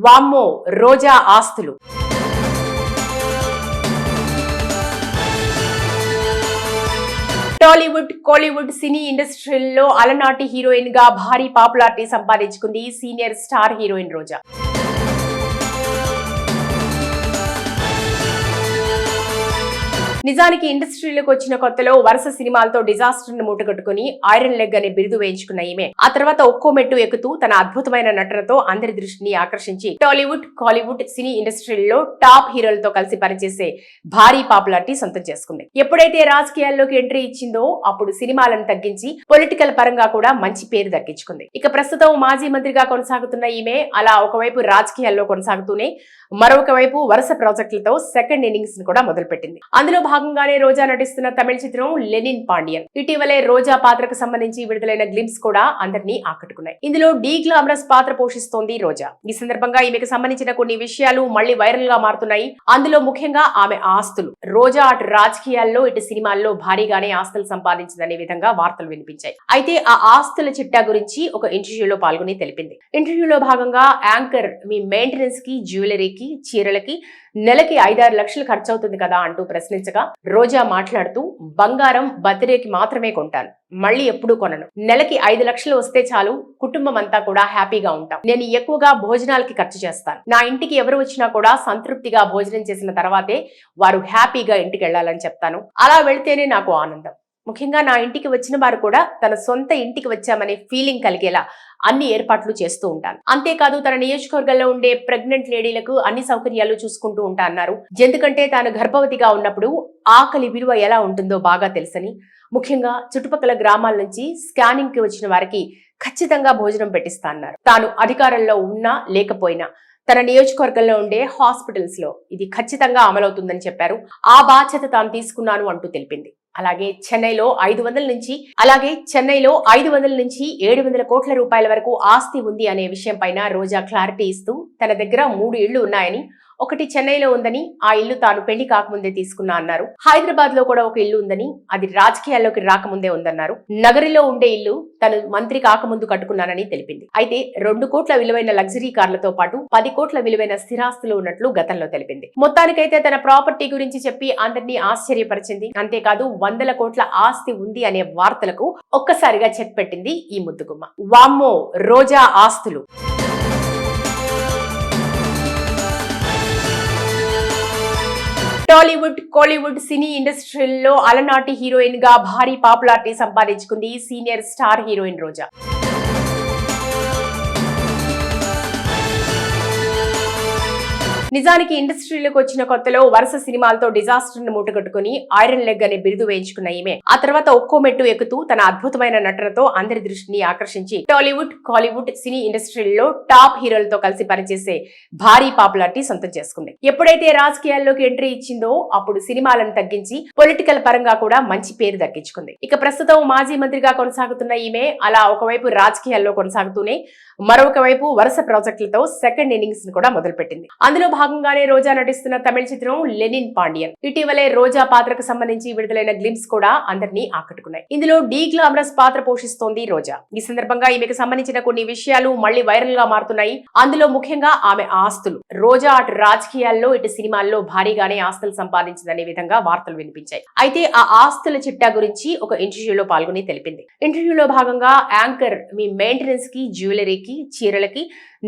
వామ్మో రోజా ఆస్తులు. టాలీవుడ్, కోలీవుడ్ సినీ ఇండస్ట్రీల్లో అలనాటి హీరోయిన్ గా భారీ పాపులారిటీ సంపాదించుకుంది సీనియర్ స్టార్ హీరోయిన్ రోజా. నిజానికి ఇండస్ట్రీలోకి వచ్చిన కొత్తలో వరుస సినిమాలతో డిజాస్టర్ ను మూటగట్టుకుని ఐరన్ లెగ్ అనే బిరుదు వేయించుకున్న ఈమె ఆ తర్వాత ఒక్కో మెట్టు ఎక్కుతూ తన అద్భుతమైన నటనతో అందరి దృష్టిని ఆకర్షించి టాలీవుడ్, కాలీవుడ్ సినీ ఇండస్ట్రీల్లో టాప్ హీరోలతో కలిసి పనిచేసే భారీ పాపులారిటీ సొంతం చేసుకుంది. ఎప్పుడైతే రాజకీయాల్లోకి ఎంట్రీ ఇచ్చిందో అప్పుడు సినిమాలను తగ్గించి పొలిటికల్ పరంగా కూడా మంచి పేరు దక్కించుకుంది. ఇక ప్రస్తుతం మాజీ మంత్రిగా కొనసాగుతున్న ఈమె అలా ఒకవైపు రాజకీయాల్లో కొనసాగుతూనే మరొక వైపు వరుస ప్రాజెక్టులతో సెకండ్ ఇన్నింగ్స్ ను కూడా మొదలుపెట్టింది. అందులో భాగంగానే రోజా నటిస్తున్న తమిళ చిత్రం లెనిన్ పాండియన్. ఇటీవలే రోజా పాత్రకు సంబంధించి విడుదలైన గ్లింప్స్ కూడా అందరినీ ఆకట్టుకున్నాయి. ఇందులో డీ గ్లామరస్ పాత్ర పోషిస్తోంది రోజా. ఈ సందర్భంగా ఈమెకు సంబంధించిన కొన్ని విషయాలు మళ్లీ వైరల్ గా మారుతున్నాయి. అందులో ముఖ్యంగా ఆమె ఆస్తులు. రోజా అటు రాజకీయాల్లో ఇటు సినిమాల్లో భారీగానే ఆస్తులు సంపాదించిందనే విధంగా వార్తలు వినిపించాయి. అయితే ఆ ఆస్తుల చిట్టా గురించి ఒక ఇంటర్వ్యూలో పాల్గొని తెలిపింది. ఇంటర్వ్యూలో భాగంగా యాంకర్ మీ మెయింటెనెన్స్ కి, జ్యువెలరీకి, చీరలకి నెలకి 5-6 లక్షలు ఖర్చు అవుతుంది కదా అంటూ ప్రశ్నించగా రోజా మాట్లాడుతూ బంగారం బర్త్డేకి మాత్రమే కొంటాను, మళ్ళీ ఎప్పుడూ కొనను. నెలకి 5 లక్షలు వస్తే చాలు, కుటుంబం అంతా కూడా హ్యాపీగా ఉంటాం. నేను ఎక్కువగా భోజనాలకి ఖర్చు చేస్తాను. నా ఇంటికి ఎవరు వచ్చినా కూడా సంతృప్తిగా భోజనం చేసిన తర్వాతే వారు హ్యాపీగా ఇంటికి వెళ్లాలని చెప్తాను. అలా వెళ్తేనే నాకు ఆనందం. ముఖ్యంగా నా ఇంటికి వచ్చిన వారు కూడా తన సొంత ఇంటికి వచ్చామనే ఫీలింగ్ కలిగేలా అన్ని ఏర్పాట్లు చేస్తూ ఉంటాను. అంతేకాదు తన నియోజకవర్గంలో ఉండే ప్రెగ్నెంట్ లేడీలకు అన్ని సౌకర్యాలు చూసుకుంటూ ఉంటా అన్నారు. ఎందుకంటే తాను గర్భవతిగా ఉన్నప్పుడు ఆకలి విలువ ఎలా ఉంటుందో బాగా తెలుసని, ముఖ్యంగా చుట్టుపక్కల గ్రామాల నుంచి స్కానింగ్ కి వచ్చిన వారికి ఖచ్చితంగా భోజనం పెట్టిస్తా అన్నారు. తాను అధికారంలో ఉన్నా లేకపోయినా తన నియోజకవర్గంలో ఉండే హాస్పిటల్స్ లో ఇది ఖచ్చితంగా అమలవుతుందని చెప్పారు. ఆ బాధ్యత తాను తీసుకున్నాను అంటూ తెలిపింది. అలాగే చెన్నైలో 500 నుంచి 700 కోట్ల రూపాయల వరకు ఆస్తి ఉంది అనే విషయం పైన రోజా క్లారిటీ ఇస్తూ తన దగ్గర 3 ఇళ్లు ఉన్నాయని, ఒకటి చెన్నైలో ఉందని, ఆ ఇల్లు తాను పెళ్లి కాకముందే తీసుకున్నా అన్నారు. హైదరాబాద్ లో కూడా ఒక ఇల్లు ఉందని, అది రాజకీయాల్లోకి రాకముందే ఉందన్నారు. నగరిలో ఉండే ఇల్లు తను మంత్రి కాకముందు కట్టుకున్నానని తెలిపింది. అయితే 2 కోట్ల విలువైన లగ్జరీ కార్లతో పాటు 10 కోట్ల విలువైన స్థిరాస్తులు ఉన్నట్లు గతంలో తెలిపింది. మొత్తానికైతే తన ప్రాపర్టీ గురించి చెప్పి అందరినీ ఆశ్చర్యపరిచింది. అంతేకాదు 100 కోట్ల ఆస్తి ఉంది అనే వార్తలకు ఒక్కసారిగా చెక్ పెట్టింది ఈ ముద్దుగుమ్మ. వామ్మో రోజా ఆస్తులు. టాలీవుడ్, కోలీవుడ్ సినీ ఇండస్ట్రీల్లో అలనాటి హీరోయిన్ గా భారీ పాపులారిటీ సంపాదించుకుంది సీనియర్ స్టార్ హీరోయిన్ రోజా. నిజానికి ఇండస్ట్రీలోకి వచ్చిన కొత్తలో వరుస సినిమాలతో డిజాస్టర్ ను మూటగట్టుకుని ఐరన్ లెగ్ అనే బిరుదు వేయించుకున్న ఈమె ఆ తర్వాత ఒక్కో మెట్టు ఎక్కుతూ తన అద్భుతమైన నటనతో అందరి దృష్టిని ఆకర్షించి టాలీవుడ్, కాలీవుడ్ సినీ ఇండస్ట్రీల్లో టాప్ హీరోలతో కలిసి పనిచేసే భారీ పాపులారిటీ సొంతం చేసుకుంది. ఎప్పుడైతే రాజకీయాల్లోకి ఎంట్రీ ఇచ్చిందో అప్పుడు సినిమాలను తగ్గించి పొలిటికల్ పరంగా కూడా మంచి పేరు దక్కించుకుంది. ఇక ప్రస్తుతం మాజీ మంత్రిగా కొనసాగుతున్న ఈమె అలా ఒకవైపు రాజకీయాల్లో కొనసాగుతూనే మరొక వైపు వరుస ప్రాజెక్టులతో సెకండ్ ఇన్నింగ్స్ ను కూడా మొదలుపెట్టింది. అందులో భాగంగానే రోజా నటిస్తున్న తమిళ చిత్రం లెనిన్ పాండియన్. ఇటీవలే రోజా పాత్రకు సంబంధించి విడుదలైన గ్లింప్స్ కూడా అందరినీ ఆకట్టుకున్నాయి. ఇందులో డీ గ్లామరస్ పాత్ర పోషిస్తోంది రోజా. ఈ సందర్భంగా ఈమెకు సంబంధించిన కొన్ని విషయాలు మళ్లీ వైరల్ గా మారుతున్నాయి. అందులో ముఖ్యంగా ఆమె ఆస్తులు. రోజా అటు రాజకీయాల్లో ఇటు సినిమాల్లో భారీగానే ఆస్తులు సంపాదించిందనే విధంగా వార్తలు వినిపించాయి. అయితే ఆ ఆస్తుల చిట్టా గురించి ఒక ఇంటర్వ్యూలో పాల్గొని తెలిపింది. ఇంటర్వ్యూలో భాగంగా యాంకర్ మీ మెయింటెనెన్స్ కి, జ్యువెలరీకి, చీరలకి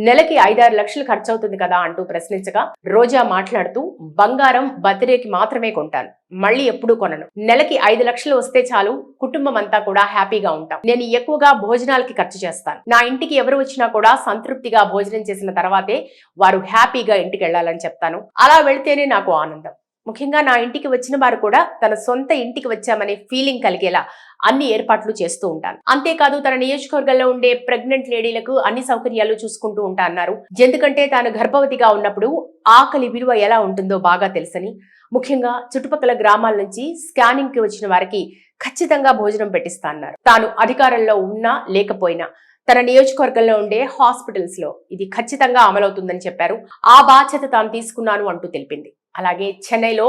నెలకి 5-6 లక్షలు ఖర్చు అవుతుంది కదా అంటూ ప్రశ్నించగా రోజా మాట్లాడుతూ బంగారం బర్త్డేకి మాత్రమే కొంటాను, మళ్ళీ ఎప్పుడూ కొనను. నెలకి 5 లక్షలు వస్తే చాలు, కుటుంబం అంతా కూడా హ్యాపీగా ఉంటాం. నేను ఎక్కువగా భోజనాలకి ఖర్చు చేస్తాను. నా ఇంటికి ఎవరు వచ్చినా కూడా సంతృప్తిగా భోజనం చేసిన తర్వాతే వారు హ్యాపీగా ఇంటికి వెళ్లాలని చెప్తాను. అలా వెళ్తేనే నాకు ఆనందం. ముఖ్యంగా నా ఇంటికి వచ్చిన వారు కూడా తన సొంత ఇంటికి వచ్చామనే ఫీలింగ్ కలిగేలా అన్ని ఏర్పాట్లు చేస్తూ ఉంటాను. అంతేకాదు తన నియోజకవర్గంలో ఉండే ప్రెగ్నెంట్ లేడీలకు అన్ని సౌకర్యాలు చూసుకుంటూ ఉంటా అన్నారు. ఎందుకంటే తాను గర్భవతిగా ఉన్నప్పుడు ఆకలి విలువ ఎలా ఉంటుందో బాగా తెలుసని, ముఖ్యంగా చుట్టుపక్కల గ్రామాల నుంచి స్కానింగ్ కి వచ్చిన వారికి ఖచ్చితంగా భోజనం పెట్టిస్తా అన్నారు. తాను అధికారంలో ఉన్నా లేకపోయినా తన నియోజకవర్గంలో ఉండే హాస్పిటల్స్ లో ఇది ఖచ్చితంగా అమలవుతుందని చెప్పారు. ఆ బాధ్యత తాను తీసుకున్నాను అంటూ తెలిపింది. అలాగే చెన్నైలో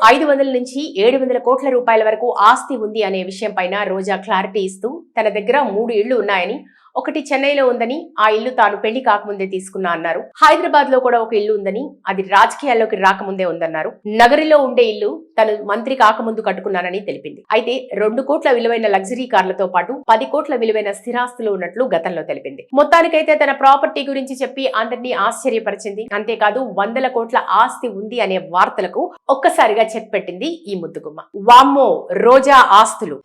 500 నుంచి 700 కోట్ల రూపాయల వరకు ఆస్తి ఉంది అనే విషయం పైన రోజా క్లారిటీ ఇస్తూ తన దగ్గర 3 ఇళ్లు ఉన్నాయని, ఒకటి చెన్నైలో ఉందని, ఆ ఇల్లు తాను పెళ్లి కాకముందే తీసుకున్నా అన్నారు. హైదరాబాద్ లో కూడా ఒక ఇల్లు ఉందని, అది రాజకీయాల్లోకి రాకముందే ఉందన్నారు. నగరిలో ఉండే ఇల్లు తను మంత్రి కాకముందు కట్టుకున్నానని తెలిపింది. అయితే 2 కోట్ల విలువైన లగ్జరీ కార్లతో పాటు 10 కోట్ల విలువైన స్థిరాస్తులు ఉన్నట్లు గతంలో తెలిపింది. మొత్తానికైతే తన ప్రాపర్టీ గురించి చెప్పి అందరినీ ఆశ్చర్యపరిచింది. అంతేకాదు 100 కోట్ల ఆస్తి ఉంది అనే వార్తలకు ఒక్కసారిగా చెక్ పెట్టింది ఈ ముద్దుగుమ్మ. వామ్మో, రోజా ఆస్తులు.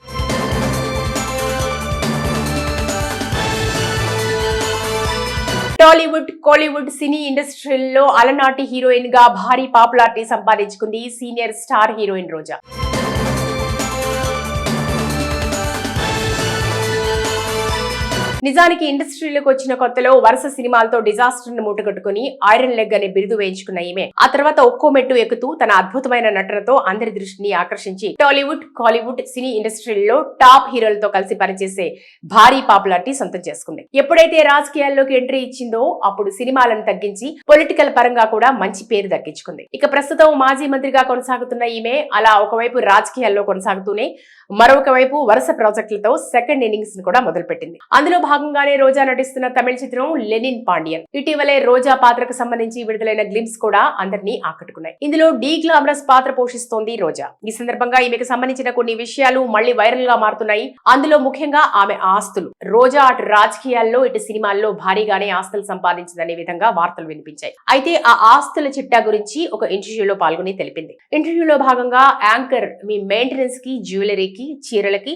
టాలీవుడ్, కోలీవుడ్ సినీ ఇండస్ట్రీల్లో అలనాటి హీరోయిన్ గా భారీ పాపులారిటీ సంపాదించుకుంది సీనియర్ స్టార్ హీరోయిన్ రోజా. నిజానికి ఇండస్ట్రీలోకి వచ్చిన కొత్తలో వరుస సినిమాలతో డిజాస్టర్ ను మూటగట్టుకుని ఐరన్ లెగ్ అనే బిరుదు వేయించుకున్న ఈమె ఆ తర్వాత ఒక్కో మెట్టు ఎక్కుతూ తన అద్భుతమైన నటనతో అందరి దృష్టిని ఆకర్షించి టాలీవుడ్, కాలీవుడ్ సినీ ఇండస్ట్రీల్లో టాప్ హీరోలతో కలిసి పనిచేసే భారీ పాపులారిటీ సొంతం చేసుకుంది. ఎప్పుడైతే రాజకీయాల్లోకి ఎంట్రీ ఇచ్చిందో అప్పుడు సినిమాలను తగ్గించి పొలిటికల్ పరంగా కూడా మంచి పేరు దక్కించుకుంది. ఇక ప్రస్తుతం మాజీ మంత్రిగా కొనసాగుతున్న ఈమె అలా ఒకవైపు రాజకీయాల్లో కొనసాగుతూనే మరొక వైపు వరుస ప్రాజెక్టులతో సెకండ్ ఇన్నింగ్స్ ను కూడా మొదలుపెట్టింది. అందులో భాగంగానే రోజా నటిస్తున్న తమిళ చిత్రం లెనిన్ పాండియన్. ఇటీవలే రోజా పాత్రకు సంబంధించి విడుదలైన గ్లిమ్స్ కూడా అందరినీ ఆకట్టుకున్నాయి. ఇందులో డీ గ్లామరస్ పాత్ర పోషిస్తోంది రోజా. ఈ సందర్భంగా ఈమెకు సంబంధించిన కొన్ని విషయాలు మళ్లీ వైరల్ గా మారుతున్నాయి. అందులో ముఖ్యంగా ఆమె ఆస్తులు. రోజా అటు రాజకీయాల్లో ఇటు సినిమాల్లో భారీగానే ఆస్తులు సంపాదించిందనే విధంగా వార్తలు వినిపించాయి. అయితే ఆ ఆస్తుల చిట్టా గురించి ఒక ఇంటర్వ్యూలో పాల్గొని తెలిపింది. ఇంటర్వ్యూలో భాగంగా యాంకర్ మీ మెయింటెనెన్స్ కి, జ్యువెలరీకి, చీరలకి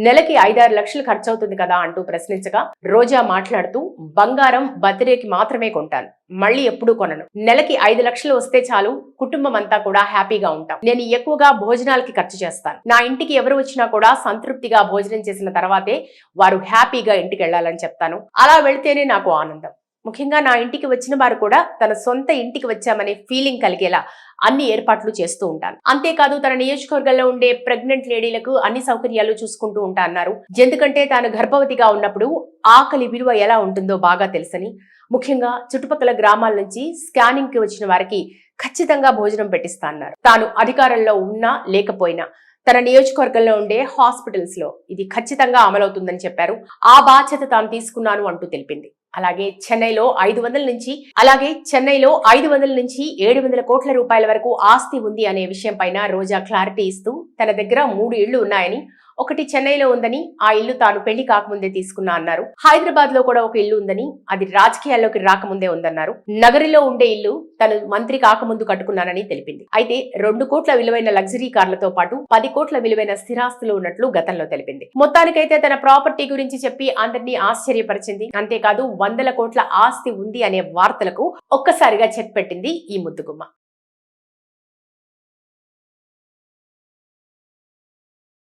నెలకి 5-6 లక్షలు ఖర్చవుతుంది కదా అంటూ ప్రశ్నించగా రోజా మాట్లాడుతూ, బంగారం బర్త్డేకి మాత్రమే కొంటాను, మళ్ళీ ఎప్పుడూ కొనను. నెలకి 5 లక్షలు వస్తే చాలు, కుటుంబం అంతా కూడా హ్యాపీగా ఉంటాం. నేను ఎక్కువగా భోజనాలకి ఖర్చు చేస్తాను. నా ఇంటికి ఎవరు వచ్చినా కూడా సంతృప్తిగా భోజనం చేసిన తర్వాతే వారు హ్యాపీగా ఇంటికి వెళ్లాలని చెప్తాను. అలా వెళ్తేనే నాకు ఆనందం. ముఖ్యంగా నా ఇంటికి వచ్చిన వారు కూడా తన సొంత ఇంటికి వచ్చామనే ఫీలింగ్ కలిగేలా అన్ని ఏర్పాట్లు చేస్తూ ఉంటాను. అంతేకాదు తన నియోజకవర్గంలో ఉండే ప్రెగ్నెంట్ లేడీలకు అన్ని సౌకర్యాలు చూసుకుంటూ ఉంటా అన్నారు. ఎందుకంటే తాను గర్భవతిగా ఉన్నప్పుడు ఆకలి విలువ ఎలా ఉంటుందో బాగా తెలుసని, ముఖ్యంగా చుట్టుపక్కల గ్రామాల నుంచి స్కానింగ్ కి వచ్చిన వారికి ఖచ్చితంగా భోజనం పెట్టిస్తా అన్నారు. తాను అధికారంలో ఉన్నా లేకపోయినా తన నియోజకవర్గంలో ఉండే హాస్పిటల్స్ లో ఇది ఖచ్చితంగా అమలవుతుందని చెప్పారు. ఆ బాధ్యత తాను తీసుకున్నాను అంటూ తెలిపింది. అలాగే చెన్నైలో 500 నుంచి 700 కోట్ల రూపాయల వరకు ఆస్తి ఉంది అనే విషయం పైన రోజా క్లారిటీ ఇస్తూ తన దగ్గర 3 ఇళ్లు ఉన్నాయని, ఒకటి చెన్నైలో ఉందని, ఆ ఇల్లు తాను పెళ్లి కాకముందే తీసుకున్నా అన్నారు. హైదరాబాద్ లో కూడా ఒక ఇల్లు ఉందని, అది రాజకీయాల్లోకి రాకముందే ఉందన్నారు. నగరిలో ఉండే ఇల్లు తను మంత్రి కాకముందు కట్టుకున్నానని తెలిపింది. అయితే 2 కోట్ల విలువైన లగ్జరీ కార్లతో పాటు 10 కోట్ల విలువైన స్థిరాస్తులు ఉన్నట్లు గతంలో తెలిపింది. మొత్తానికైతే తన ప్రాపర్టీ గురించి చెప్పి అందరినీ ఆశ్చర్యపరిచింది. అంతేకాదు 100 కోట్ల ఆస్తి ఉంది అనే వార్తలకు ఒక్కసారిగా చెక్ పెట్టింది ఈ ముద్దుగుమ్మ.